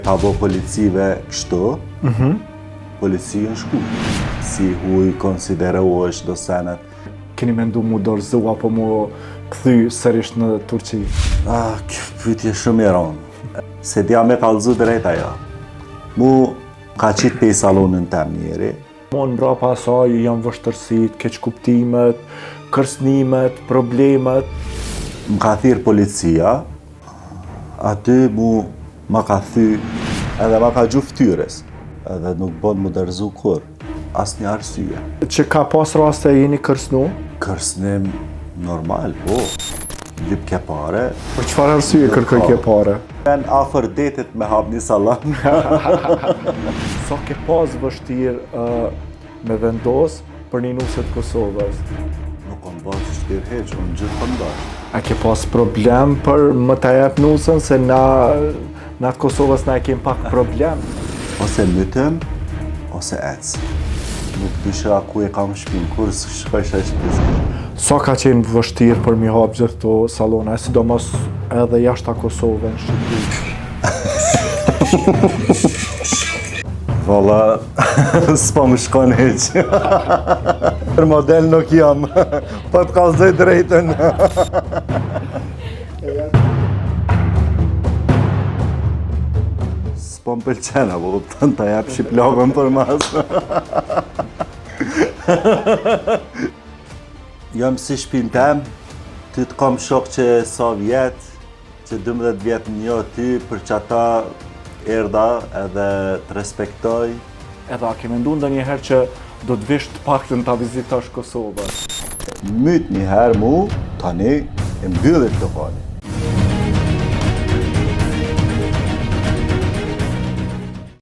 Ka bo policive kështu, polici në shku. Si huj konsiderohesh do senet. Keni mendu mu dorëzu apo mu këthy sërish në Turqi? Kjo pyetje shumë e rëndë. Se t'ja me kallëzu drejt ajo. Mu ka qitë pe i salonin tem njeri. Mon mbrapa asaj janë vështërsit, keqkuptimet, kërsnimet, problemet. Më ka thirë policia, aty mu ma ka thy edhe ma ka gju ftyres, edhe nuk bon më dërzu kur, asnjë arsye. Që ka pas raste jeni kërsnu? Kërsnim normal, po. Lyp ke pare. Për çfarë arsye kërkoj ke pare? Ben afër detit me hap një salon. Sa ke pas vështirë me vendos për një nusët Kosovës? Nuk kom pas vështirë heq, unë gjithë pëndar. A ke pas problem për më të jep nusën, se na të Kosovës na e kem pak problem? Ose mytëm, ose ec. Nuk dysha ku e kam shpinë, kur shkojsh e shpizë. Sa ka qenë vështirë për mi hap gjithë këto salona, sidomos edhe jashta Kosovë në Shqipëri? Valla, s'po më shkon heq. Për model nuk jam, po të kallëzoj drejtën. S'po më pëlqen, apo kupton ta jap shqiplakën për mas. Jam si shpinë tem, ty të kam shok që sa vjetë, që 12 vjetë një ty, për që ata erda edhe të respektoj. Edhe a ke mendu ndonjëherë që do të vish të paktën ta vizitosh Kosovën? Myt njëherë mu, tani e mbyllit të fali.